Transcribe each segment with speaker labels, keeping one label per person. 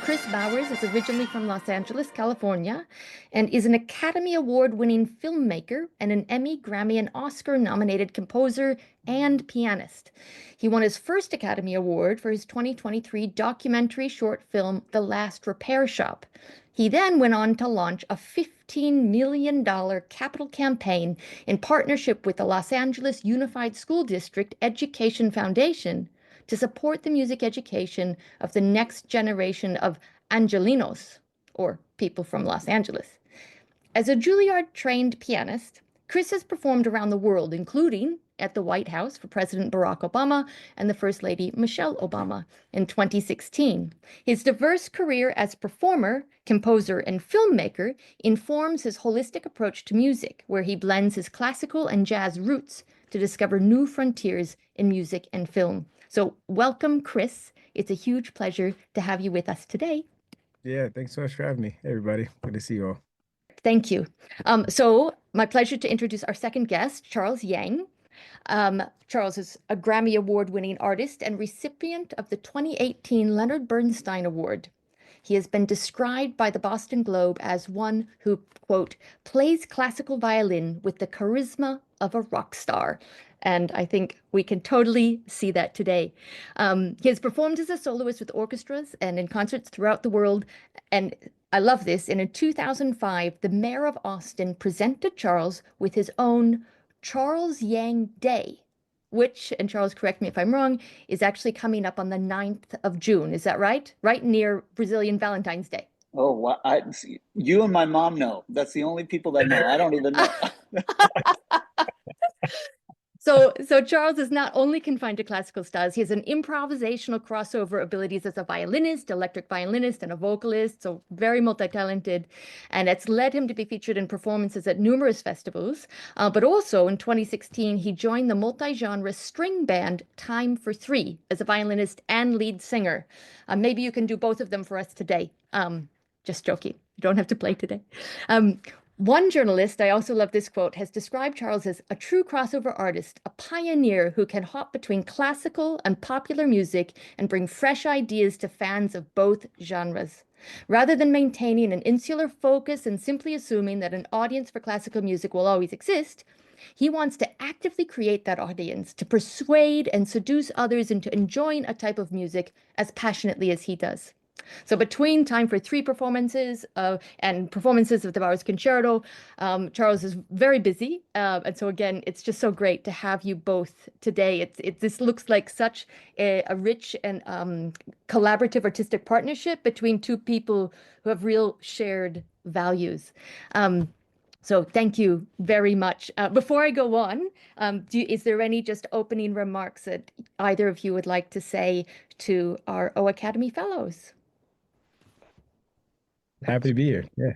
Speaker 1: Kris Bowers is originally from Los Angeles, California, and is an Academy Award-winning filmmaker and an Emmy, Grammy, and Oscar-nominated composer and pianist. He won his first Academy Award for his 2023 documentary short film, The Last Repair Shop. He then went on to launch a $15 million capital campaign in partnership with the Los Angeles Unified School District Education Foundation to support the music education of the next generation of Angelinos, or people from Los Angeles. As a Juilliard-trained pianist, Kris has performed around the world, including at the White House for President Barack Obama and the First Lady Michelle Obama in 2016. His diverse career as performer, composer, and filmmaker informs his holistic approach to music, where he blends his classical and jazz roots to discover new frontiers in music and film. So welcome, Kris. It's a huge pleasure to have you with us today.
Speaker 2: Yeah, thanks so much for having me. Hey, everybody. Good to see you all.
Speaker 1: Thank you. So my pleasure to introduce our second guest, Charles Yang. Charles is a Grammy Award-winning artist and recipient of the 2018 Leonard Bernstein Award. He has been described by the Boston Globe as one who, quote, plays classical violin with the charisma of a rock star. And I think we can totally see that today. He has performed as a soloist with orchestras and in concerts throughout the world. And I love this. And in 2005, the mayor of Austin presented Charles with his own Charles Yang Day, which, and Charles, correct me if I'm wrong, is actually coming up on the 9th of June. Is that right? Right near Brazilian Valentine's Day.
Speaker 3: Oh, well, you and my mom know. That's the only people that know. I don't even know.
Speaker 1: So Charles is not only confined to classical styles, he has an improvisational crossover abilities as a violinist, electric violinist, and a vocalist, so very multi-talented. And it's led him to be featured in performances at numerous festivals. But also in 2016, he joined the multi-genre string band Time for Three as a violinist and lead singer. Maybe you can do both of them for us today. Just joking. You don't have to play today. One journalist, I also love this quote, has described Charles as a true crossover artist, a pioneer who can hop between classical and popular music and bring fresh ideas to fans of both genres. Rather than maintaining an insular focus and simply assuming that an audience for classical music will always exist, he wants to actively create that audience, to persuade and seduce others into enjoying a type of music as passionately as he does. So between Time for Three performances and performances of the Bowers Concerto, Charles is very busy. And so again, it's just so great to have you both today. This looks like such a rich and collaborative artistic partnership between two people who have real shared values. So thank you very much. Before I go on, is there any just opening remarks that either of you would like to say to our OAcademy Fellows?
Speaker 2: Happy to be here. Yeah.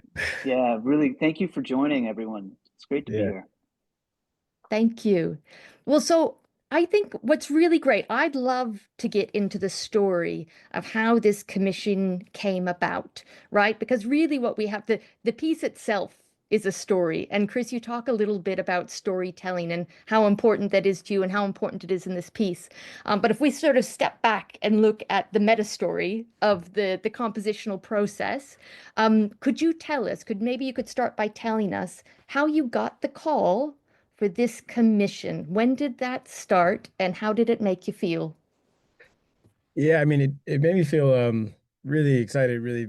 Speaker 3: Yeah, really. Thank you for joining, everyone. It's great to be here.
Speaker 1: Thank you. Well, so I think what's really great, I'd love to get into the story of how this commission came about, right? Because really what we have, the piece itself is a story. And Kris, you talk a little bit about storytelling and how important that is to you and how important it is in this piece. But if we sort of step back and look at the meta story of the compositional process, could you tell us, maybe you could start by telling us how you got the call for this commission? When did that start and how did it make you feel?
Speaker 2: Yeah, I mean, it made me feel really excited, really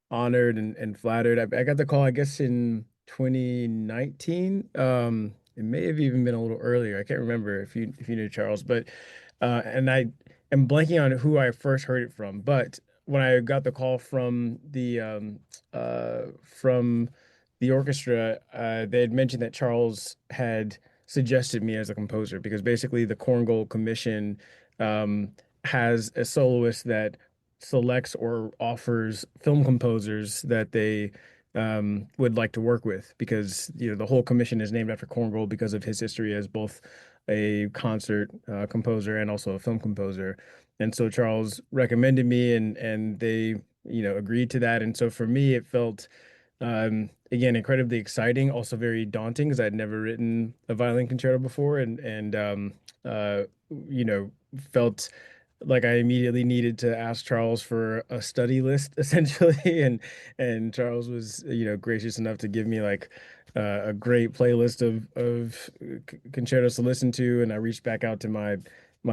Speaker 2: honored and flattered. I got the call, I guess, in 2019. It may have even been a little earlier. I can't remember if you knew Charles, but and I am blanking on who I first heard it from. But when I got the call from the orchestra, they had mentioned that Charles had suggested me as a composer because basically the Korngold Commission has a soloist that selects or offers film composers that they would like to work with because the whole commission is named after Korngold because of his history as both a concert composer and also a film composer. And so Charles recommended me and they agreed to that. And so for me it felt again incredibly exciting, also very daunting because I'd never written a violin concerto before and felt like I immediately needed to ask Charles for a study list essentially, and Charles was, gracious enough to give me like a great playlist of concertos to listen to, and I reached back out to my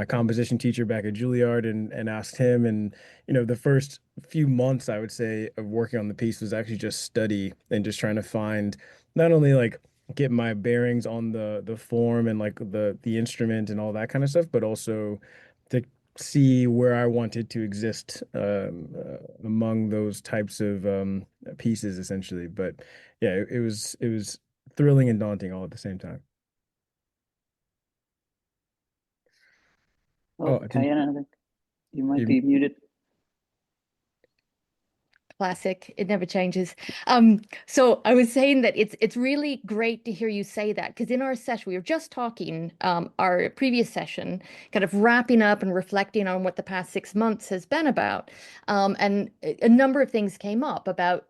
Speaker 2: composition teacher back at Juilliard and asked him, and the first few months I would say of working on the piece was actually just study and just trying to find not only like get my bearings on the form and like the instrument and all that kind of stuff, but also to see where I wanted to exist among those types of pieces, essentially. But yeah, it was thrilling and daunting all at the same time. Oh,
Speaker 3: Oh,
Speaker 2: I think
Speaker 3: Cayenna, I think you might
Speaker 2: you,
Speaker 3: be muted.
Speaker 1: Classic. It never changes. So I was saying that it's really great to hear you say that, because in our session we were just talking, our previous session, kind of wrapping up and reflecting on what the past 6 months has been about. And a number of things came up about,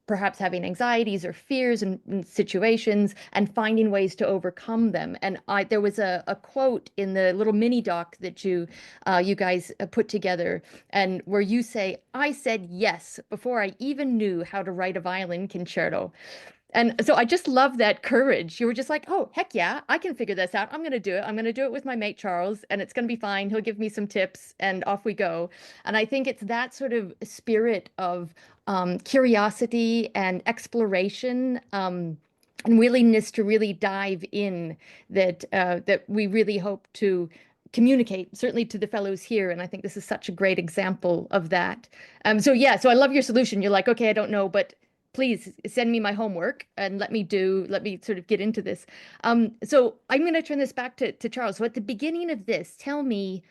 Speaker 1: perhaps having anxieties or fears in situations and finding ways to overcome them. And there was a quote in the little mini doc that you guys put together, and where you say, "I said yes before I even knew how to write a violin concerto." And so I just love that courage. You were just like, "Oh, heck yeah, I can figure this out. I'm going to do it. I'm going to do it with my mate Charles, and it's going to be fine. He'll give me some tips, and off we go." And I think it's that sort of spirit of curiosity and exploration. And willingness to really dive in that we really hope to communicate, certainly to the fellows here. And I think this is such a great example of that. So yeah, so I love your solution. You're like, okay, I don't know, but please send me my homework and let me sort of get into this. So I'm going to turn this back to Charles. So at the beginning of this, tell me,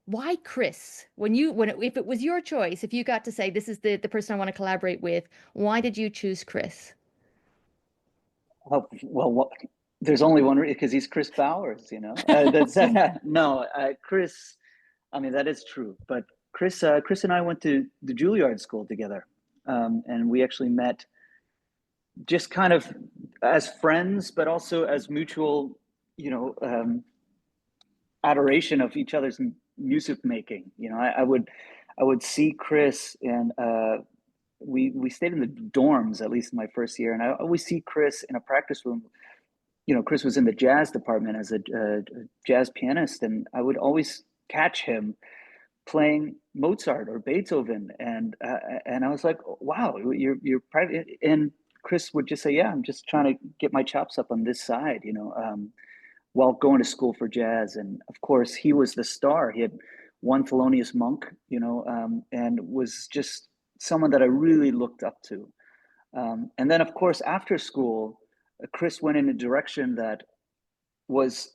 Speaker 1: why Kris? If it was your choice, if you got to say, this is the person I want to collaborate with, why did you choose Kris?
Speaker 3: Oh, well, there's only one because he's Kris Bowers, you know. That's no, Kris. I mean, that is true. But Kris and I went to the Juilliard School together, and we actually met just kind of as friends, but also as mutual, adoration of each other's music making. I would see Kris, and we stayed in the dorms, at least in my first year, and I always see Kris in a practice room. Kris was in the jazz department as a jazz pianist, and I would always catch him playing Mozart or Beethoven, and I was like, wow, you're private. And Kris would just say, yeah, I'm just trying to get my chops up on this side, while going to school for jazz. And of course, he was the star. He had won Thelonious Monk, and was just someone that I really looked up to. And then, of course, after school, Kris went in a direction that was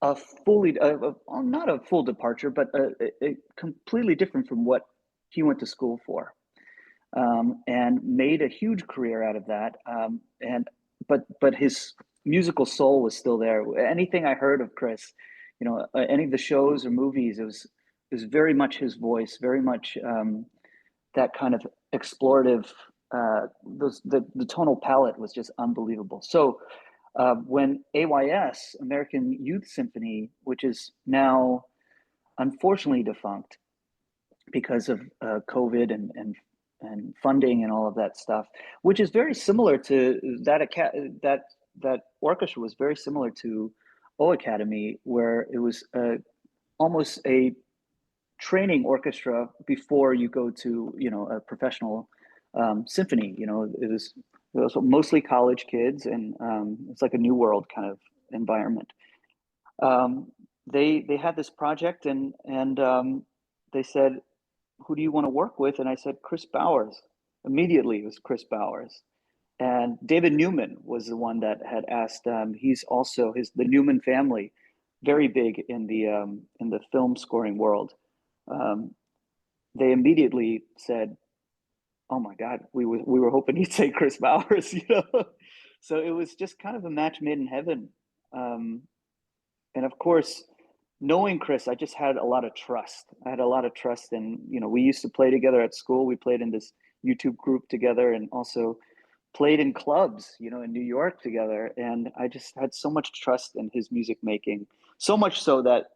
Speaker 3: a fully, not a full departure, but a completely different from what he went to school for, and made a huge career out of that. But his musical soul was still there. Anything I heard of Kris, any of the shows or movies, it was very much his voice, very much that kind of explorative. The tonal palette was just unbelievable. So when AYS, American Youth Symphony, which is now unfortunately defunct because of COVID and funding and all of that stuff, which is very similar to that orchestra was very similar to OAcademy, where it was almost a training orchestra before you go to a professional symphony. It was mostly college kids, and it's like a new world kind of environment. They had this project, and they said, "Who do you want to work with?" And I said, "Kris Bowers." Immediately, it was Kris Bowers. And David Newman was the one that had asked. He's also the Newman family, very big in the film scoring world. Um, they immediately said, "Oh my God, we were hoping he'd say Kris Bowers," So it was just kind of a match made in heaven. Um, and of course, knowing Kris, I just had a lot of trust. I had a lot of trust, and we used to play together at school. We played in this YouTube group together, and also played in clubs, in New York together. And I just had so much trust in his music making, so much so that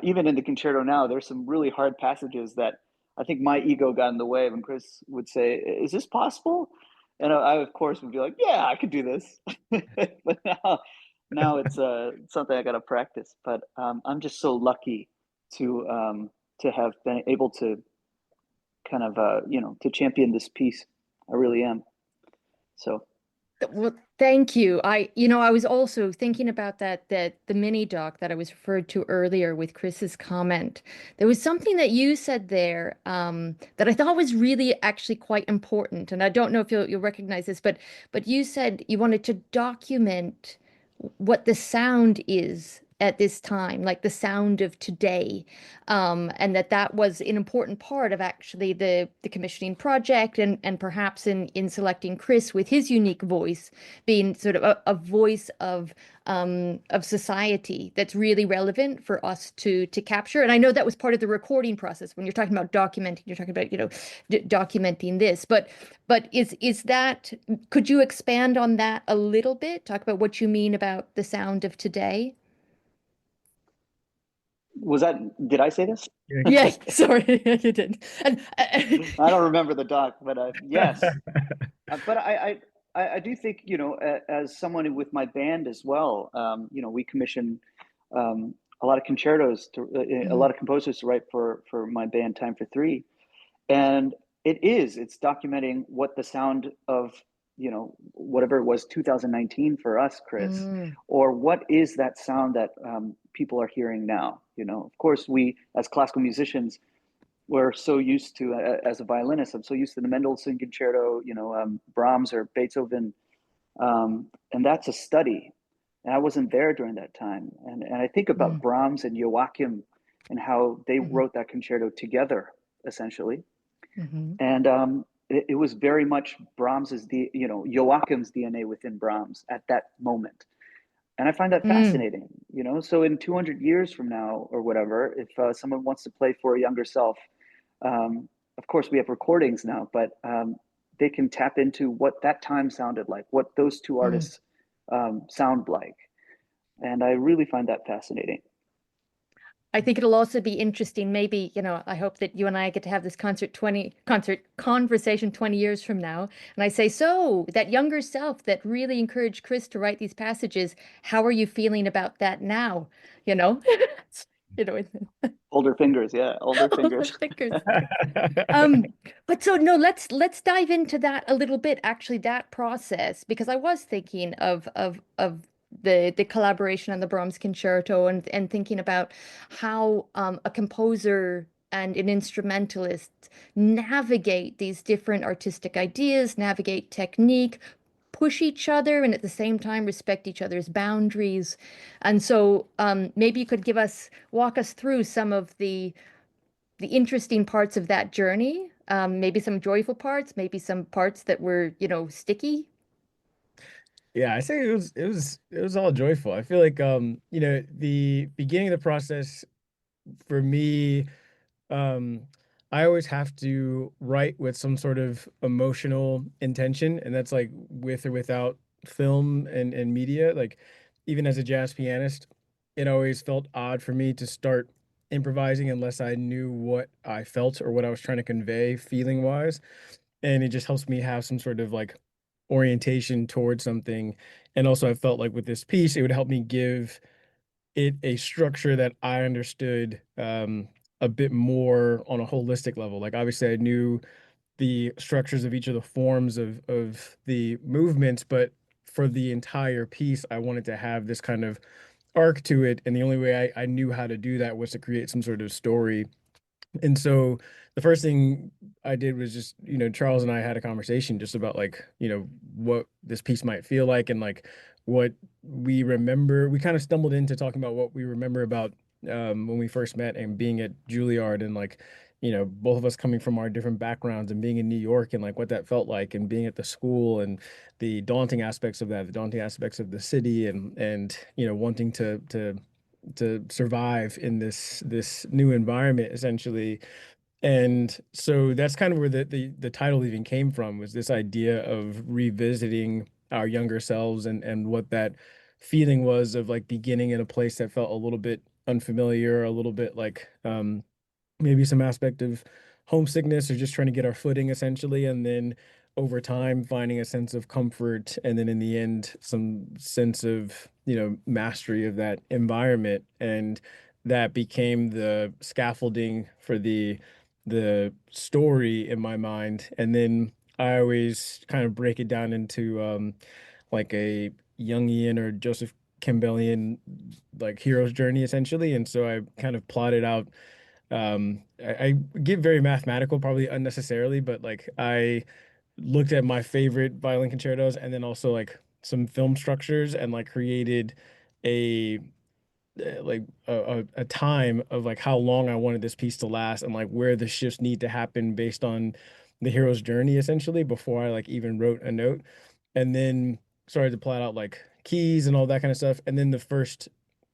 Speaker 3: even in the concerto now, there's some really hard passages that I think my ego got in the way when Kris would say, "Is this possible?" And I of course would be like, "Yeah, I could do this." But now it's something I got to practice. But I'm just so lucky to have been able to kind of to champion this piece. I really am. So
Speaker 1: Well, thank you. I was also thinking about that the mini doc that I was referred to earlier with Kris's comment. There was something that you said there that I thought was really actually quite important, and I don't know if you'll recognize this, but you said you wanted to document what the sound is at this time, like the sound of today, and that was an important part of actually the commissioning project, and perhaps in selecting Kris with his unique voice, being sort of a voice of society that's really relevant for us to capture. And I know that was part of the recording process. When you're talking about documenting, you're talking about documenting this, but is that, could you expand on that a little bit? Talk about what you mean about the sound of today.
Speaker 3: did I say this?
Speaker 1: Yeah, sorry, you did. And
Speaker 3: I don't remember the doc, but yes. But I do think, as someone with my band as well, we commission a lot of concertos a lot of composers to write for my band Time for Three. And it's documenting what the sound of, whatever it was, 2019 for us, Kris,
Speaker 1: Mm,
Speaker 3: or what is that sound that people are hearing now? Of course, we as classical musicians, we're so used to, as a violinist, I'm so used to the Mendelssohn concerto, Brahms or Beethoven, and that's a study. And I wasn't there during that time. And I think about
Speaker 1: mm,
Speaker 3: Brahms and Joachim and how they
Speaker 1: mm,
Speaker 3: wrote that concerto together, essentially.
Speaker 1: mm,
Speaker 3: And it was very much Brahms's, Joachim's DNA within Brahms at that moment. And I find that
Speaker 1: mm.
Speaker 3: fascinating, So in 200 years from now or whatever, if someone wants to play for a younger self, of course we have recordings now, but they can tap into what that time sounded like, what those two
Speaker 1: Mm.
Speaker 3: artists sound like. And I really find that fascinating.
Speaker 1: I think it'll also be interesting. Maybe, I hope that you and I get to have this concert conversation 20 years from now. And I say, so that younger self that really encouraged Kris to write these passages, how are you feeling about that now? You know, you know,
Speaker 3: Older fingers, yeah, older
Speaker 1: all the
Speaker 3: fingers.
Speaker 1: fingers. But so no, let's dive into that a little bit, actually, that process, because I was thinking of the collaboration on the Brahms concerto, and thinking about how a composer and an instrumentalist navigate these different artistic ideas, navigate technique, push each other, and at the same time respect each other's boundaries. And so maybe you could walk us through some of the interesting parts of that journey, maybe some joyful parts, maybe some parts that were, sticky.
Speaker 2: Yeah, I say it was all joyful. I feel like the beginning of the process for me, um, I always have to write with some sort of emotional intention, and that's like with or without film and media. Like even as a jazz pianist, it always felt odd for me to start improvising unless I knew what I felt or what I was trying to convey feeling wise. And it just helps me have some sort of like orientation towards something. And also I felt like with this piece, it would help me give it a structure that I understood a bit more on a holistic level. Like obviously I knew the structures of each of the forms of the movements, but for the entire piece, I wanted to have this kind of arc to it. And the only way I knew how to do that was to create some sort of story. And so the first thing I did was just, Charles and I had a conversation just about like, what this piece might feel like and like what we remember. We kind of stumbled into talking about what we remember about when we first met and being at Juilliard and like, both of us coming from our different backgrounds and being in New York and like what that felt like and being at the school and the daunting aspects of that, the daunting aspects of the city and wanting to survive in this new environment essentially. And so that's kind of where the title even came from, was this idea of revisiting our younger selves and what that feeling was of like beginning in a place that felt a little bit unfamiliar, a little bit like maybe some aspect of homesickness or just trying to get our footing essentially. And then over time, finding a sense of comfort. And then in the end, some sense of, mastery of that environment. And that became the scaffolding for the story in my mind. And then I always kind of break it down into like a Jungian or Joseph Campbellian like hero's journey essentially. And so I kind of plotted out I get very mathematical, probably unnecessarily, but like I looked at my favorite violin concertos and then also like some film structures and like created a a time of like how long I wanted this piece to last and like where the shifts need to happen based on the hero's journey essentially before I like even wrote a note and then started to plot out like keys and all that kind of stuff and then the first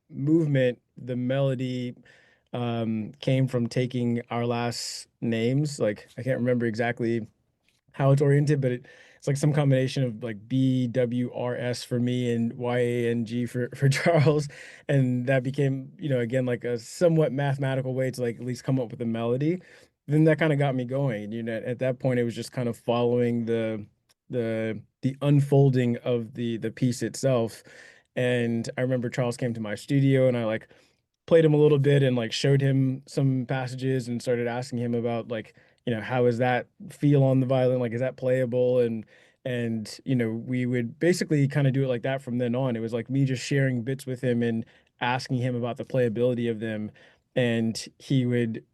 Speaker 2: movement, the melody came from taking our last names. Like I can't remember exactly how it's oriented, but it's like some combination of like BWRS for me and YANG for Charles. And that became, again, like a somewhat mathematical way to like at least come up with a melody. Then that kind of got me going. At that point it was just kind of following the unfolding of the piece itself. And I remember Charles came to my studio and I like played him a little bit and like showed him some passages and started asking him about like, how is that feel on the violin? Like, is that playable? And we would basically kind of do it like that from then on. It was like me just sharing bits with him and asking him about the playability of them. And he would,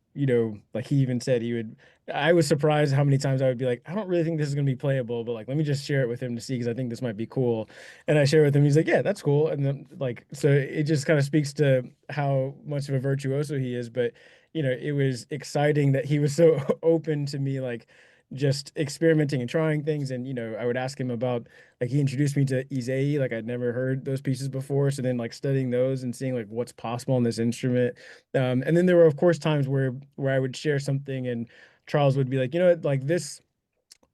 Speaker 2: like he even said he would, I was surprised how many times I would be like, I don't really think this is gonna be playable, but like let me just share it with him to see because I think this might be cool. And I share with him, he's like, yeah, that's cool. And then like so it just kind of speaks to how much of a virtuoso he is. But it was exciting that he was so open to me like just experimenting and trying things. And I would ask him about like he introduced me to Izei, like I'd never heard those pieces before. So then like studying those and seeing like what's possible on this instrument. And then there were of course times where I would share something and Charles would be like, like this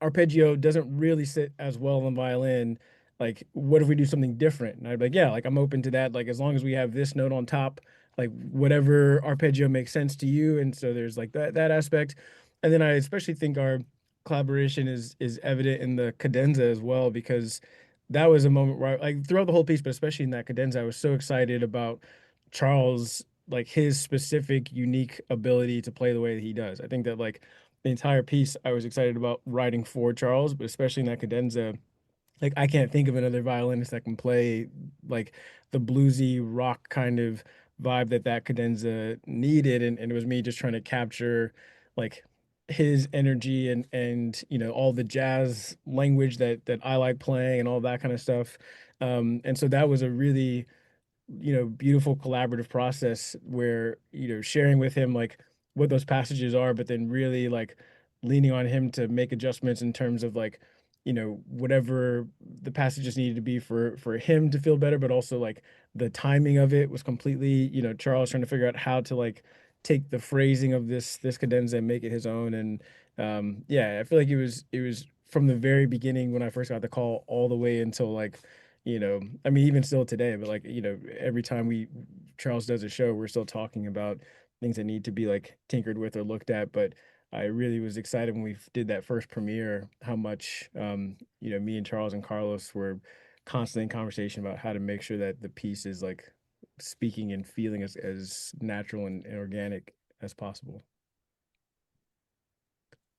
Speaker 2: arpeggio doesn't really sit as well on violin. Like, what if we do something different? And I'd be like, yeah, like I'm open to that. Like, as long as we have this note on top, like whatever arpeggio makes sense to you. And so there's like that aspect. And then I especially think our collaboration is evident in the cadenza as well, because that was a moment where like throughout the whole piece, but especially in that cadenza, I was so excited about Charles, like his specific unique ability to play the way that he does. I think that like the entire piece I was excited about writing for Charles, but especially in that cadenza, like I can't think of another violinist that can play like the bluesy rock kind of vibe that cadenza needed, and it was me just trying to capture like his energy and all the jazz language that I like playing and all that kind of stuff. And so that was a really beautiful collaborative process where, sharing with him like what those passages are, but then really like leaning on him to make adjustments in terms of like, whatever the passages needed to be for him to feel better, but also like the timing of it was completely, Charles trying to figure out how to like take the phrasing of this cadenza and make it his own. And yeah, I feel like it was from the very beginning when I first got the call all the way until like I mean, even still today, but like, every time Charles does a show, we're still talking about things that need to be like tinkered with or looked at. But I really was excited when we did that first premiere, how much, me and Charles and Carlos were constantly in conversation about how to make sure that the piece is like speaking and feeling as natural and organic as possible.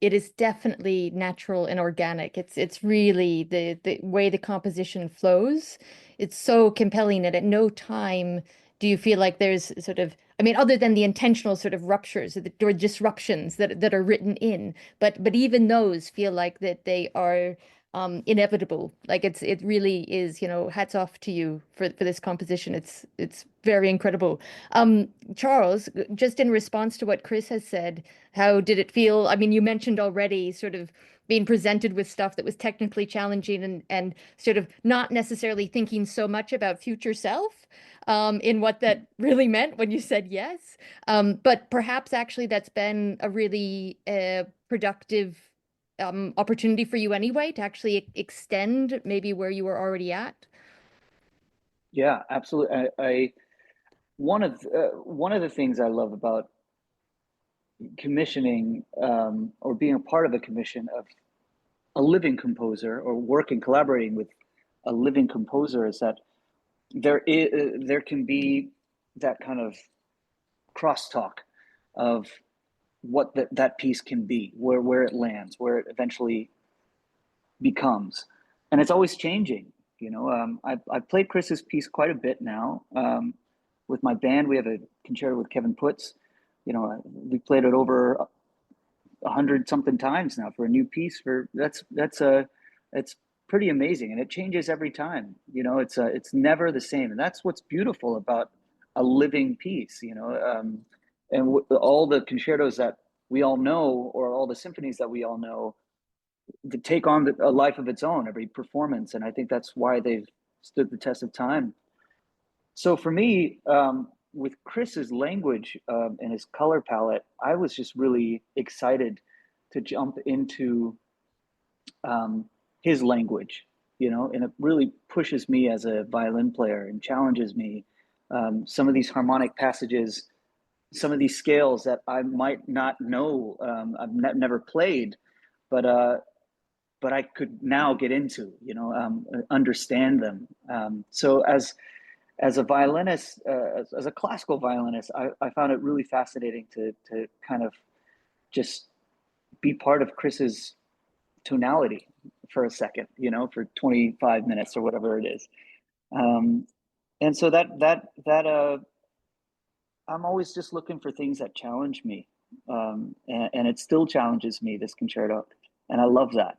Speaker 1: It is definitely natural and organic. It's really the way the composition flows. It's so compelling that at no time do you feel like there's sort of, I mean, other than the intentional sort of ruptures or disruptions that are written in, but even those feel like that they are inevitable. Like it really is, hats off to you for this composition. It's very incredible. Charles, just in response to what Kris has said, how did it feel? I mean, you mentioned already sort of being presented with stuff that was technically challenging and sort of not necessarily thinking so much about future self in what that really meant when you said yes. But perhaps actually that's been a really productive opportunity for you anyway to actually extend maybe where you were already at.
Speaker 3: Yeah, absolutely. I one of the things I love about commissioning, or being a part of a commission of a living composer, or working, collaborating with a living composer, is that there can be that kind of crosstalk of what that piece can be, where it lands, where it eventually becomes, and it's always changing. I've played Kris's piece quite a bit now. With my band, we have a concerto with Kevin Putz. We played it over 100 something times now for a new piece. It's pretty amazing, and it changes every time. It's never the same, and that's what's beautiful about a living piece. All the concertos that we all know, or all the symphonies that we all know, to take on a life of its own, every performance, and I think that's why they've stood the test of time. So for me, with Kris's language, and his color palette, I was just really excited to jump into his language, and it really pushes me as a violin player and challenges me. Some of these harmonic passages, some of these scales that I might not know, I've never played, but I could now get into, understand them. So as a violinist, as a classical violinist, I found it really fascinating to kind of just be part of Kris's tonality for a second, for 25 minutes or whatever it is. And so I'm always just looking for things that challenge me. And it still challenges me, this concerto, and I love that.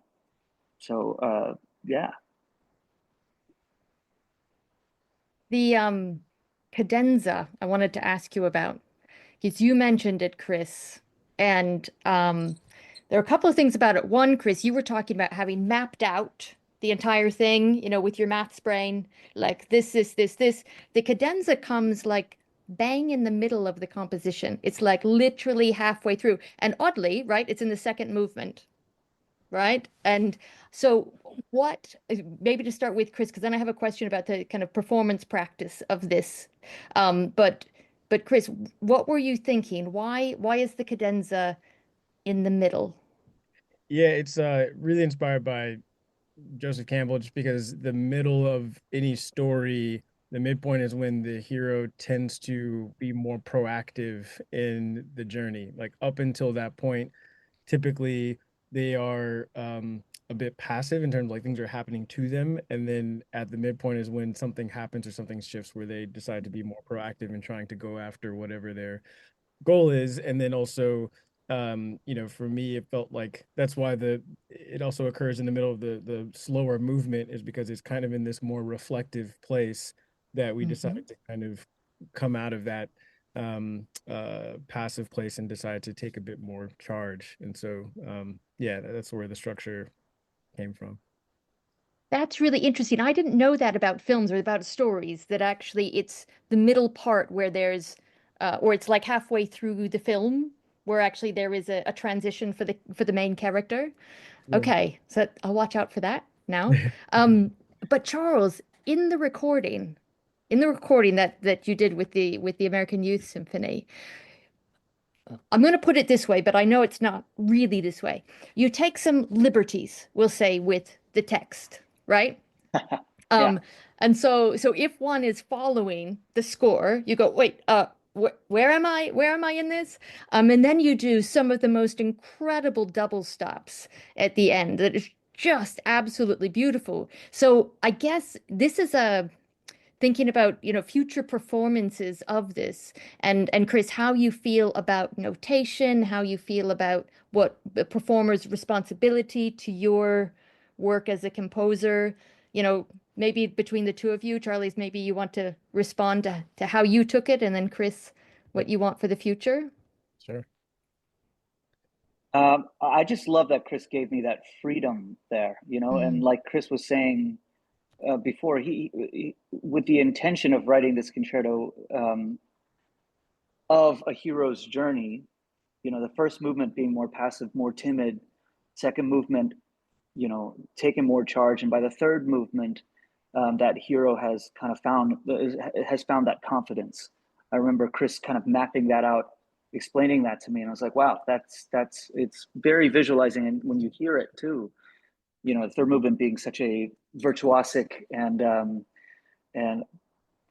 Speaker 3: So, yeah.
Speaker 1: The cadenza I wanted to ask you about, because you mentioned it, Kris, and there are a couple of things about it. One, Kris, you were talking about having mapped out the entire thing, with your maths brain, like this. The cadenza comes like bang in the middle of the composition. It's like literally halfway through. And oddly, right, it's in the second movement, right? And so maybe to start with, Kris, because then I have a question about the kind of performance practice of this. But Kris, what were you thinking? Why is the cadenza in the middle?
Speaker 2: Yeah, it's really inspired by Joseph Campbell, just because the middle of any story, the midpoint is when the hero tends to be more proactive in the journey. Like up until that point, typically they are a bit passive in terms of like things are happening to them. And then at the midpoint is when something happens or something shifts where they decide to be more proactive in trying to go after whatever their goal is. And then also, for me, it felt like that's why it also occurs in the middle of the slower movement, is because it's kind of in this more reflective place that we decided to kind of come out of that passive place and decide to take a bit more charge. And so yeah, that's where the structure came from.
Speaker 1: That's really interesting. I didn't know that about films or about stories, that actually it's the middle part where or it's like halfway through the film where actually there is a transition for the main character.
Speaker 2: Yeah.
Speaker 1: Okay, so I'll watch out for that now. But Charles, in the recording that you did with the American Youth Symphony, I'm going to put it this way, but I know it's not really this way. You take some liberties, we'll say, with the text, right?
Speaker 3: Yeah.
Speaker 1: And so if one is following the score, you go, wait, where am I? Where am I in this? And then you do some of the most incredible double stops at the end that is just absolutely beautiful. So I guess this is thinking about, future performances of this, and Kris, how you feel about notation, how you feel about what the performer's responsibility to your work as a composer, maybe between the two of you, Charles, maybe you want to respond to how you took it, and then Kris, what you want for the future.
Speaker 2: Sure.
Speaker 3: I just love that Kris gave me that freedom there, and like Kris was saying before, he with the intention of writing this concerto of a hero's journey, the first movement being more passive, more timid, second movement, taking more charge, and by the third movement, that hero has kind of found that confidence I remember Kris kind of mapping that out, explaining that to me, and I was like, wow, it's very visualizing. And when you hear it too, you know, the third movement being such a virtuosic and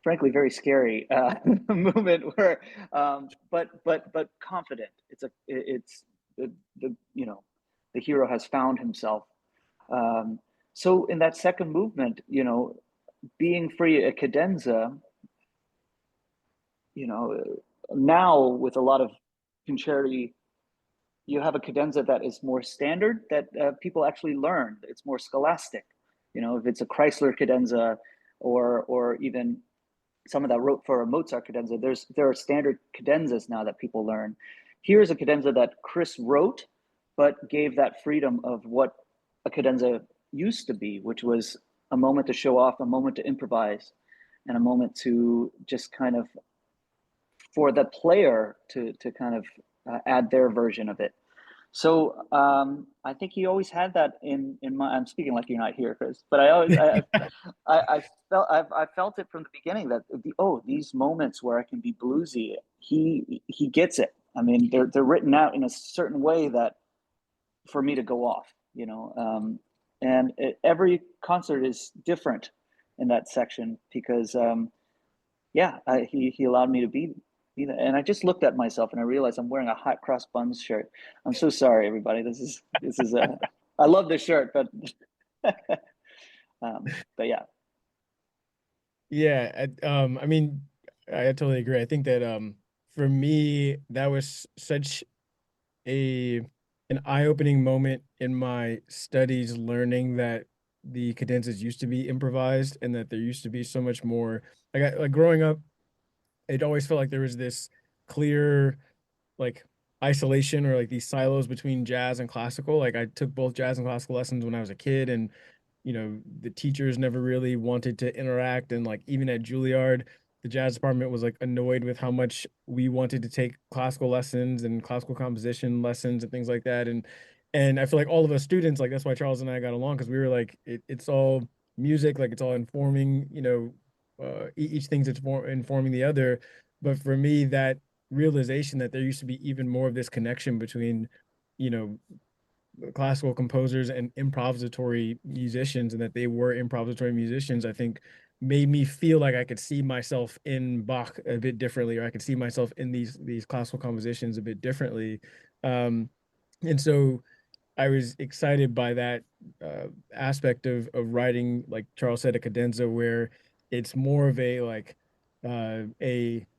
Speaker 3: frankly very scary movement, where but confident. It's the you know, the hero has found himself. So in that second movement, you know, being free a cadenza, you know, now with a lot of concerti, you have a cadenza that is more standard, that people actually learn. It's more scholastic. You know, if it's a Chrysler cadenza, or even some of that wrote for a Mozart cadenza, there are standard cadenzas now that people learn. Here's a cadenza that Kris wrote, but gave that freedom of what a cadenza used to be, which was a moment to show off, a moment to improvise, and a moment to just kind of, for the player to kind of add their version of it. So I think he always had that in my. I'm speaking like you're not here, Kris, but I felt it from the beginning, that these moments where I can be bluesy, he gets it. I mean, they're written out in a certain way that for me to go off, you know. And every concert is different in that section, because he allowed me to be. And I just looked at myself and I realized I'm wearing a hot cross buns shirt. I'm so sorry, everybody. This is I love this shirt, but yeah.
Speaker 2: Yeah, I mean, I totally agree. I think that for me, that was such an eye-opening moment in my studies, learning that the cadenzas used to be improvised and that there used to be so much more. Like growing up, it always felt like there was this clear, like, isolation, or like these silos between jazz and classical. Like I took both jazz and classical lessons when I was a kid, and you know, the teachers never really wanted to interact. And like even at Juilliard, the jazz department was like annoyed with how much we wanted to take classical lessons and classical composition lessons and things like that. And I feel like all of us students, like that's why Charles and I got along, because we were like, it's all music, like it's all informing, you know, each thing's informing the other. But for me, that realization that there used to be even more of this connection between, you know, classical composers and improvisatory musicians, and that they were improvisatory musicians, I think made me feel like I could see myself in Bach a bit differently, or I could see myself in these classical compositions a bit differently. And so I was excited by that aspect of writing, like Charles said, a cadenza where it's more of a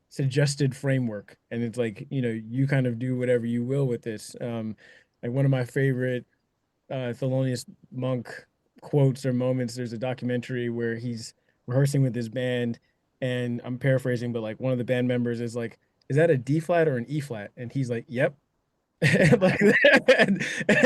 Speaker 2: suggested framework, and it's like, you know, you kind of do whatever you will with this. Like one of my favorite Thelonious Monk quotes or moments. There's a documentary where he's rehearsing with his band, and I'm paraphrasing, but like one of the band members is like, "Is that a D flat or an E flat?" And he's like, "Yep." And like, and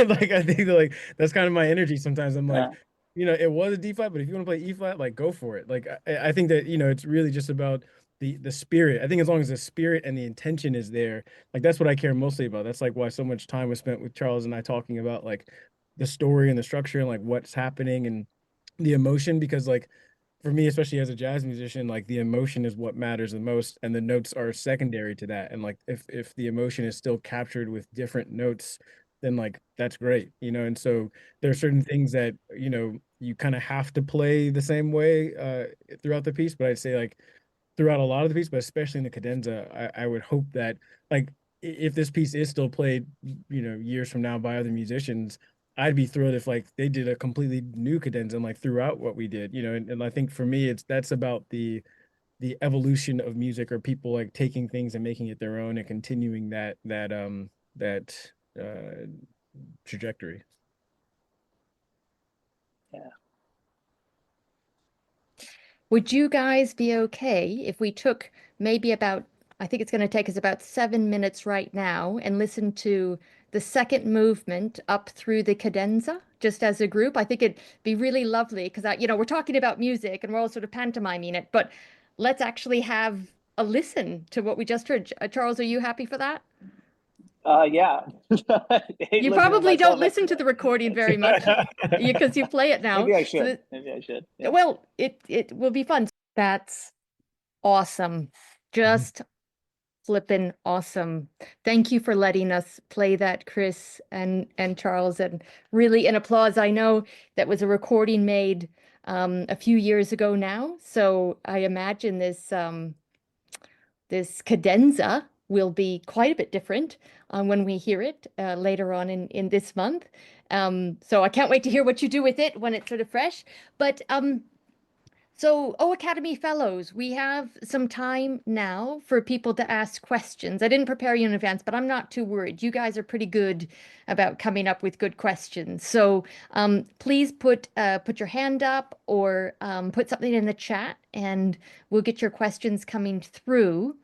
Speaker 2: like I think that like that's kind of my energy sometimes. I'm like,
Speaker 3: Yeah.
Speaker 2: you know, it was a D flat, but if you want to play E flat, like go for it. Like I think that, you know, it's really just about the spirit. I think as long as the spirit and the intention is there, like that's what I care mostly about. That's like why so much time was spent with Charles and I talking about like the story and the structure and like what's happening and the emotion, because like for me, especially as a jazz musician, like the emotion is what matters the most, and the notes are secondary to that. And like if the emotion is still captured with different notes, then like that's great, you know. And so there are certain things that, you know, you kind of have to play the same way throughout the piece. But I'd say like throughout a lot of the piece, but especially in the cadenza, I would hope that like if this piece is still played, you know, years from now by other musicians, I'd be thrilled if like they did a completely new cadenza and like throughout what we did, you know. And I think for me, that's about the evolution of music, or people like taking things and making it their own and continuing that uh trajectory.
Speaker 3: Yeah.
Speaker 1: Would you guys be okay if we took maybe about, I think it's going to take us about 7 minutes right now, and listen to the second movement up through the cadenza just as a group? I think it'd be really lovely because you know, we're talking about music and we're all sort of pantomiming it, but let's actually have a listen to what we just heard. Charles, are you happy for that?
Speaker 3: Yeah. I hate
Speaker 1: You
Speaker 3: listening to
Speaker 1: probably don't
Speaker 3: myself.
Speaker 1: listen to the recording very much because you play it now.
Speaker 3: Maybe I
Speaker 1: So
Speaker 3: should. Maybe I should. Yeah.
Speaker 1: well, it will be fun. That's awesome. Just Flippin' awesome. Thank you for letting us play that, Kris and Charles, and really an applause. I know that was a recording made a few years ago now, so I imagine this cadenza will be quite a bit different when we hear it later on in this month. So I can't wait to hear what you do with it when it's sort of fresh. But so, OAcademy Fellows, we have some time now for people to ask questions. I didn't prepare you in advance, but I'm not too worried. You guys are pretty good about coming up with good questions. So, please put your hand up or put something in the chat, and we'll get your questions coming through.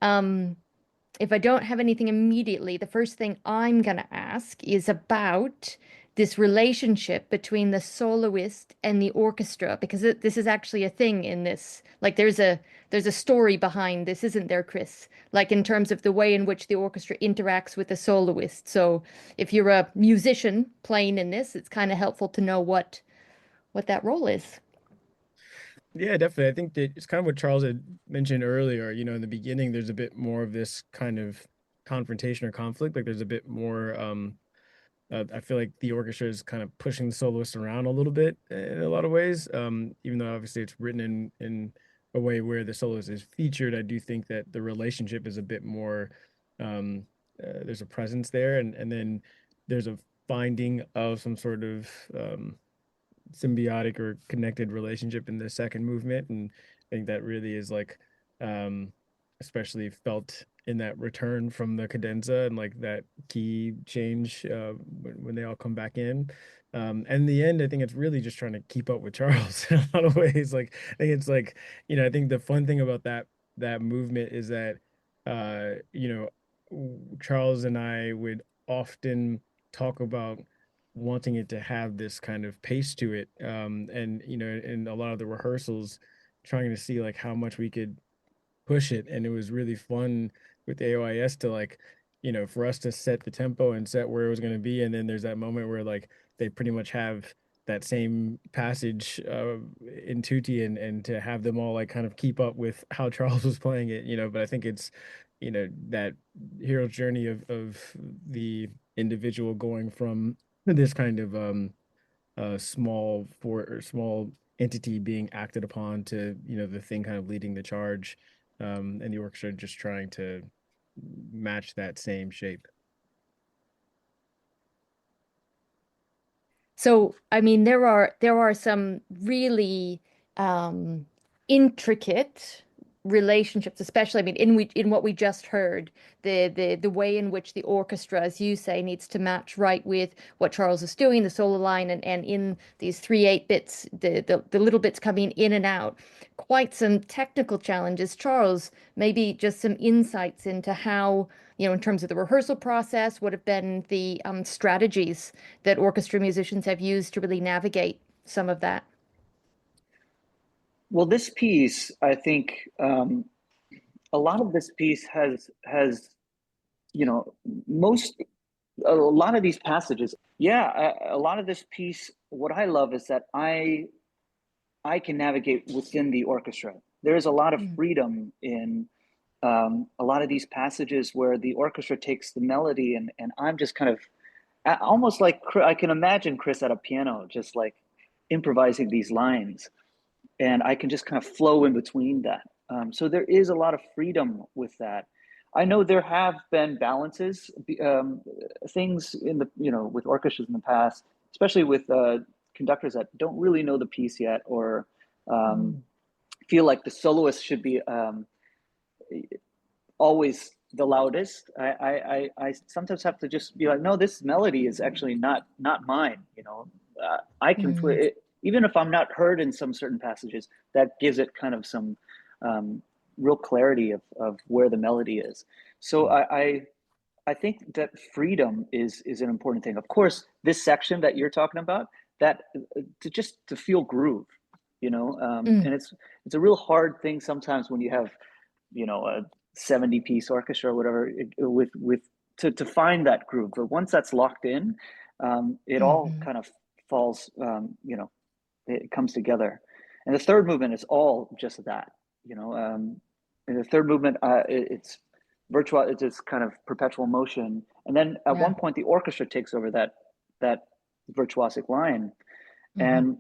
Speaker 1: If I don't have anything immediately, the first thing I'm going to ask is about this relationship between the soloist and the orchestra, because this is actually a thing in this. Like there's a story behind this, isn't there, Kris? Like in terms of the way in which the orchestra interacts with the soloist. So if you're a musician playing in this, it's kind of helpful to know what that role is.
Speaker 2: Yeah, definitely. I think that it's kind of what Charles had mentioned earlier. You know, in the beginning, there's a bit more of this kind of confrontation or conflict. Like there's a bit more. I feel like the orchestra is kind of pushing the soloist around a little bit in a lot of ways. Even though obviously it's written in a way where the soloist is featured, I do think that the relationship is a bit more. There's a presence there, and then there's a finding of some sort of symbiotic or connected relationship in the second movement, and I think that really is like especially felt in that return from the cadenza and like that key change when they all come back in. And in the end, I think it's really just trying to keep up with Charles in a lot of ways. Like I think it's like, you know, I think the fun thing about that movement is that you know, Charles and I would often talk about wanting it to have this kind of pace to it. And you know, in a lot of the rehearsals, trying to see like how much we could push it. And it was really fun with the AOIS to like, you know, for us to set the tempo and set where it was going to be. And then there's that moment where like they pretty much have that same passage in tutti, and to have them all like kind of keep up with how Charles was playing it, you know. But I think it's, you know, that hero's journey of the individual going from this kind of small entity being acted upon to, you know, the thing kind of leading the charge, and the orchestra just trying to match that same shape.
Speaker 1: So, I mean, there are some really intricate relationships, especially, I mean, in what we just heard, the way in which the orchestra, as you say, needs to match right with what Charles is doing, the solo line, and in these 3/8 bits, the little bits coming in and out. Quite some technical challenges. Charles, maybe just some insights into how, you know, in terms of the rehearsal process, what have been the strategies that orchestra musicians have used to really navigate some of that.
Speaker 3: Well, this piece, I think, a lot of this piece has, you know, a lot of these passages. Yeah, a lot of this piece. What I love is that I can navigate within the orchestra. There is a lot of freedom in a lot of these passages where the orchestra takes the melody, and I'm just kind of almost like I can imagine Kris at a piano, just like improvising these lines, and I can just kind of flow in between that. So there is a lot of freedom with that. I know there have been balances, things in the, you know, with orchestras in the past, especially with conductors that don't really know the piece yet, or feel like the soloist should be always the loudest. I sometimes have to just be like, no, this melody is actually not mine. You know, I can play it, even if I'm not heard in some certain passages. That gives it kind of some real clarity of where the melody is. So I think that freedom is an important thing. Of course, this section that you're talking about, that to feel groove, you know, and it's a real hard thing sometimes when you have, you know, a 70-piece orchestra or whatever, with to find that groove. But once that's locked in, it all kind of falls, you know, it comes together. And the third movement is all just that, you know. In the third movement, it's virtual, it's just kind of perpetual motion. And then at
Speaker 1: Yeah.
Speaker 3: one point, the orchestra takes over that virtuosic line,
Speaker 1: Hmm.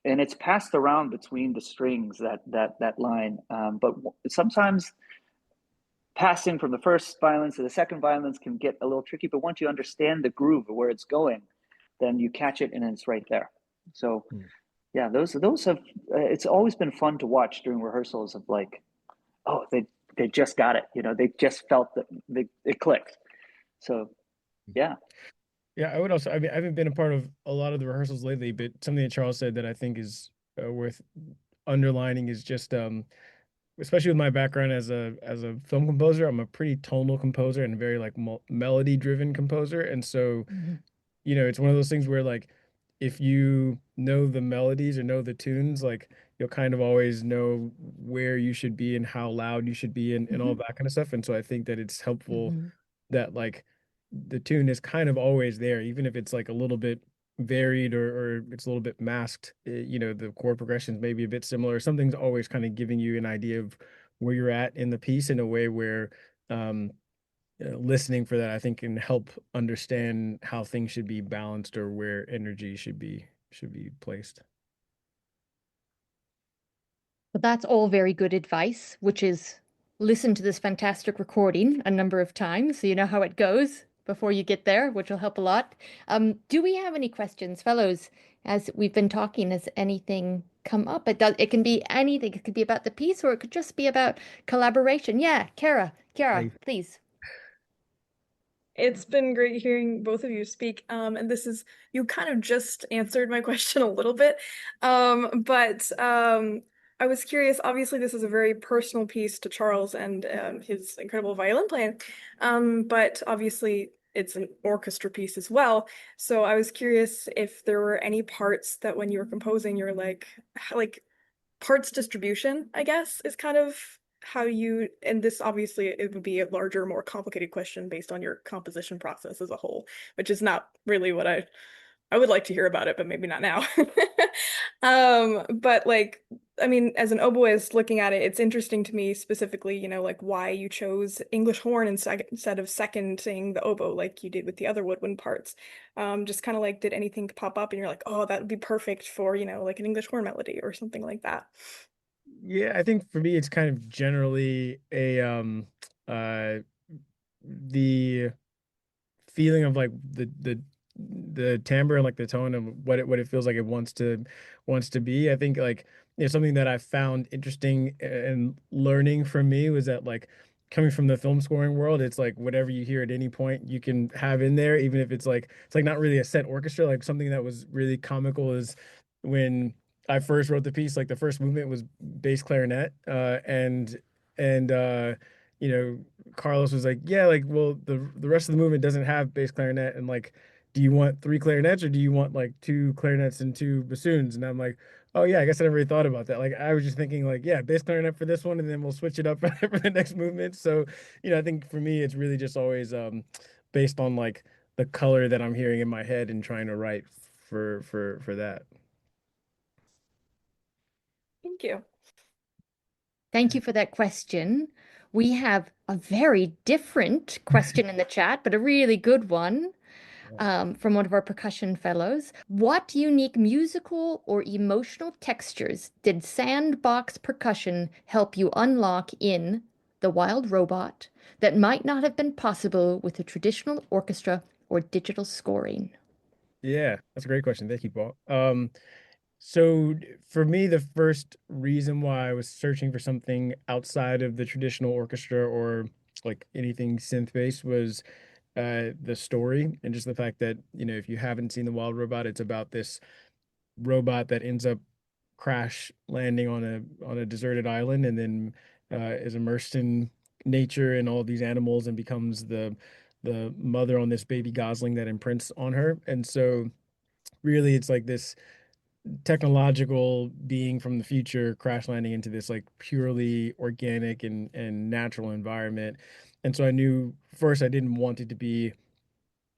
Speaker 3: and it's passed around between the strings, that line. But sometimes passing from the first violence to the second violence can get a little tricky. But once you understand the groove of where it's going, then you catch it and it's right there. So
Speaker 2: Mm.
Speaker 3: yeah, those have it's always been fun to watch during rehearsals of like, oh, they just got it, they just felt that it clicked. So yeah.
Speaker 2: Yeah, I would also, I mean, I haven't been a part of a lot of the rehearsals lately, but something that Charles said that I think is worth underlining is just, especially with my background as a film composer, I'm a pretty tonal composer and a very like melody driven composer. And so,
Speaker 1: Hmm.
Speaker 2: it's one of those things where like if you know the melodies or know the tunes, like you'll kind of always know where you should be and how loud you should be and all
Speaker 1: Hmm.
Speaker 2: that kind of stuff. And so I think that it's helpful
Speaker 1: Hmm.
Speaker 2: that like the tune is kind of always there, even if it's like a little bit varied or it's a little bit masked. The chord progressions may be a bit similar. Something's always kind of giving you an idea of where you're at in the piece in a way where um, listening for that, I think, can help understand how things should be balanced or where energy should be placed.
Speaker 1: But that's all very good advice, which is listen to this fantastic recording a number of times so you know how it goes before you get there, which will help a lot. Do we have any questions, fellows? As we've been talking, has anything come up? It can be anything. It could be about the piece or it could just be about collaboration. Yeah, Kara,
Speaker 2: I
Speaker 1: please.
Speaker 4: It's been great hearing both of you speak. And you kind of just answered my question a little bit. But I was curious, obviously, this is a very personal piece to Charles and his incredible violin playing. But obviously, it's an orchestra piece as well. So I was curious if there were any parts that when you were composing, you're like parts distribution, I guess, is kind of how you, and this obviously it would be a larger, more complicated question based on your composition process as a whole, which is not really what I would like to hear about it, but maybe not now. But like, I mean, as an oboist looking at it, it's interesting to me specifically, like why you chose English horn instead of seconding the oboe like you did with the other woodwind parts. Just kind of like, did anything pop up and you're like, oh, that would be perfect for, like an English horn melody or something like that.
Speaker 2: Yeah, I think for me it's kind of generally a uh the feeling of like the timbre and like the tone of what it feels like it wants to be. I think like something that I found interesting and learning from me was that like coming from the film scoring world, it's like whatever you hear at any point you can have in there, even if it's like not really a set orchestra. Like something that was really comical is when I first wrote the piece, like the first movement was bass clarinet, and you know Carlos was like, yeah, like, well, the rest of the movement doesn't have bass clarinet, and like, do you want three clarinets or do you want like two clarinets and two bassoons? And I'm like, oh yeah, I guess I never really thought about that. Like, I was just thinking like, yeah, bass clarinet for this one, and then we'll switch it up for the next movement. So, I think for me, it's really just always based on like the color that I'm hearing in my head and trying to write for that.
Speaker 4: Thank you.
Speaker 1: Thank you for that question. We have a very different question in the chat, but a really good one. From one of our percussion fellows. What unique musical or emotional textures did sandbox percussion help you unlock in The Wild Robot that might not have been possible with a traditional orchestra or digital scoring?
Speaker 2: Yeah, that's a great question. Thank you, Paul. So for me, the first reason why I was searching for something outside of the traditional orchestra or like anything synth based was the story and just the fact that, if you haven't seen The Wild Robot, it's about this robot that ends up crash landing on a deserted island and then is immersed in nature and all these animals and becomes the mother on this baby gosling that imprints on her. And so really it's like this technological being from the future crash landing into this like purely organic and natural environment. And so I knew first I didn't want it to be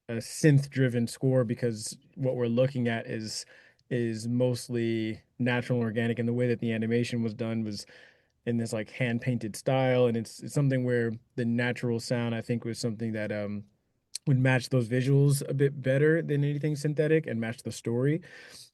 Speaker 2: a synth driven score because what we're looking at is mostly natural and organic, and the way that the animation was done was in this like hand painted style, and it's something where the natural sound I think was something that would match those visuals a bit better than anything synthetic and match the story.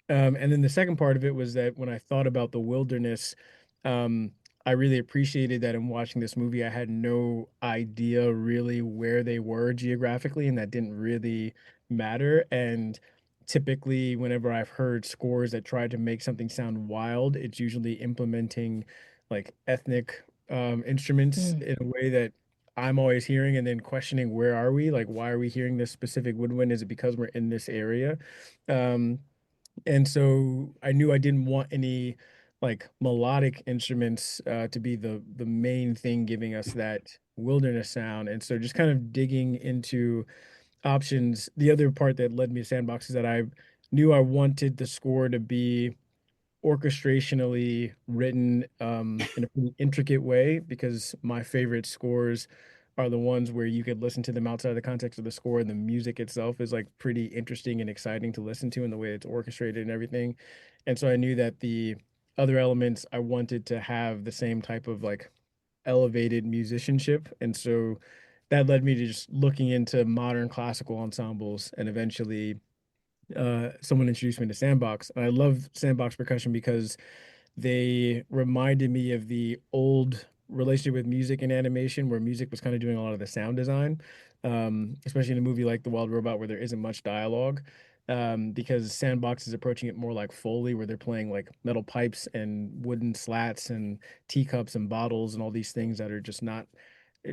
Speaker 2: And then the second part of it was that when I thought about the wilderness, um, I really appreciated that in watching this movie, I had no idea really where they were geographically, and that didn't really matter. And typically, whenever I've heard scores that try to make something sound wild, it's usually implementing like ethnic instruments
Speaker 1: Mm.
Speaker 2: in a way that I'm always hearing and then questioning where are we? Like, why are we hearing this specific woodwind? Is it because we're in this area? Um, and so I knew I didn't want any like melodic instruments to be the main thing giving us that wilderness sound. And so just kind of digging into options. The other part that led me to Sandbox is that I knew I wanted the score to be orchestrationally written in a pretty intricate way, because my favorite scores are the ones where you could listen to them outside of the context of the score, and the music itself is like pretty interesting and exciting to listen to in the way it's orchestrated and everything. And so I knew that the other elements I wanted to have the same type of like elevated musicianship. And so that led me to just looking into modern classical ensembles, and eventually someone introduced me to Sandbox. And I love Sandbox percussion because they reminded me of the old relationship with music and animation, where music was kind of doing a lot of the sound design, especially in a movie like The Wild Robot, where there isn't much dialogue. Because Sandbox is approaching it more like Foley, where they're playing like metal pipes and wooden slats and teacups and bottles and all these things that are just not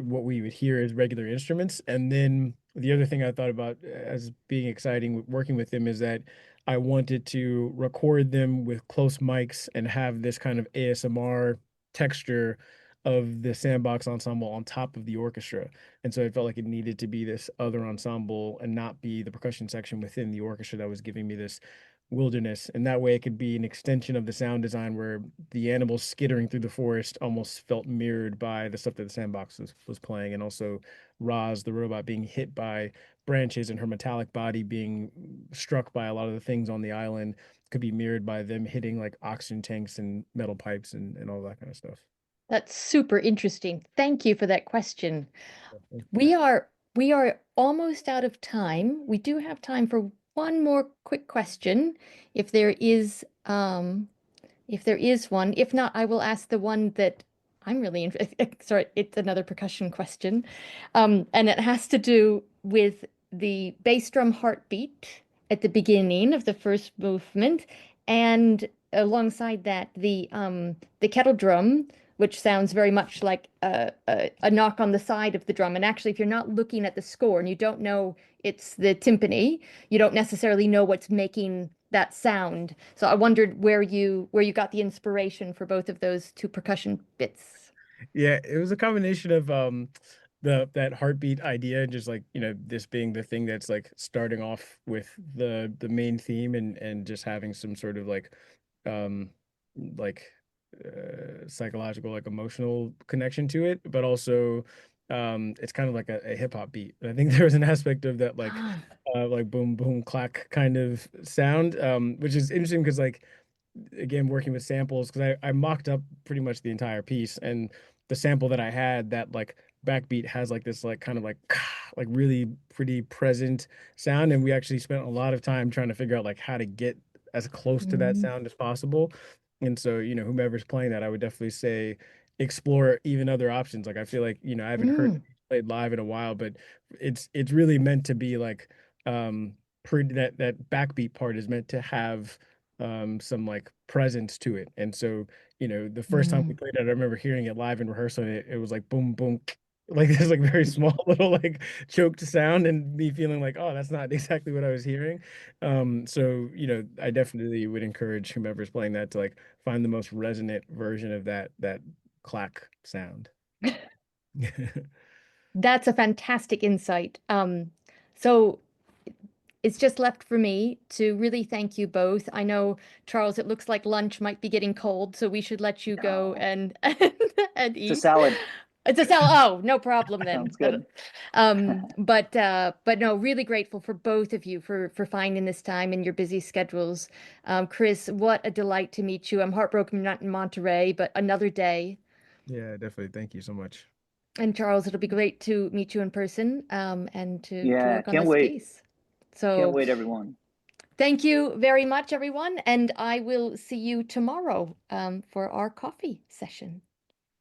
Speaker 2: what we would hear as regular instruments. And then the other thing I thought about as being exciting working with them is that I wanted to record them with close mics and have this kind of ASMR texture of the Sandbox ensemble on top of the orchestra. And so it felt like it needed to be this other ensemble and not be the percussion section within the orchestra that was giving me this wilderness. And that way it could be an extension of the sound design where the animals skittering through the forest almost felt mirrored by the stuff that the Sandbox was playing. And also Roz, the robot, being hit by branches and her metallic body being struck by a lot of the things on the island could be mirrored by them hitting like oxygen tanks and metal pipes and all that kind of stuff.
Speaker 1: That's super interesting. Thank you for that question. We are almost out of time. We do have time for one more quick question, if there is one. If not, I will ask the one that I'm really interested. Sorry, it's another percussion question. And it has to do with the bass drum heartbeat at the beginning of the first movement, and alongside that, the kettle drum, which sounds very much like a knock on the side of the drum. And actually, if you're not looking at the score and you don't know it's the timpani, you don't necessarily know what's making that sound. So I wondered where you got the inspiration for both of those two percussion bits.
Speaker 2: Yeah, it was a combination of that heartbeat idea and just like, this being the thing that's like starting off with the main theme, and just having some sort of um like psychological, like emotional connection to it, but also it's kind of like a hip hop beat. And I think there was an aspect of that like boom boom clack kind of sound, which is interesting because like again working with samples, because I mocked up pretty much the entire piece, and the sample that I had, that like backbeat has like this like kind of like like really pretty present sound, and we actually spent a lot of time trying to figure out like how to get as close to that
Speaker 1: Mm.
Speaker 2: sound as possible. And so, whomever's playing that, I would definitely say explore even other options. Like I feel like, I haven't heard
Speaker 1: Mm.
Speaker 2: it played live in a while, but it's really meant to be like pretty, that backbeat part is meant to have some like presence to it. And so, the first time we
Speaker 1: Mm.
Speaker 2: played it, I remember hearing it live in rehearsal, and it was like boom, boom, like this like very small little like choked sound, and me feeling like, oh, that's not exactly what I was hearing. So, I definitely would encourage whomever's playing that to like find the most resonant version of that clack sound.
Speaker 1: That's a fantastic insight. So it's just left for me to really thank you both. I know, Charles, it looks like lunch might be getting cold, so we should let you go
Speaker 3: No,
Speaker 1: and
Speaker 3: it's a
Speaker 1: eat.
Speaker 3: salad.
Speaker 1: It's a sell. Oh, no problem then.
Speaker 3: Sounds good.
Speaker 1: But no, really grateful for both of you for finding this time in your busy schedules. Kris, what a delight to meet you. I'm heartbroken you're not in Monterey, but another day.
Speaker 2: Yeah, definitely. Thank you so much.
Speaker 1: And Charles, it'll be great to meet you in person and to
Speaker 3: Yeah,
Speaker 1: work on
Speaker 3: can't
Speaker 1: this
Speaker 3: wait.
Speaker 1: piece.
Speaker 3: Can't
Speaker 1: So
Speaker 3: wait, everyone.
Speaker 1: thank you very much, everyone. And I will see you tomorrow for our coffee session.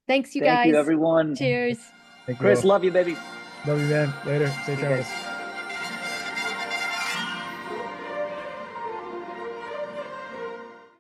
Speaker 1: Thanks, you
Speaker 3: Thank you,
Speaker 1: guys.
Speaker 3: everyone.
Speaker 1: Cheers.
Speaker 2: Thank you
Speaker 3: Kris,
Speaker 2: all.
Speaker 3: love you, baby.
Speaker 2: Love you, man. Later. Stay
Speaker 3: Okay.
Speaker 2: Charles.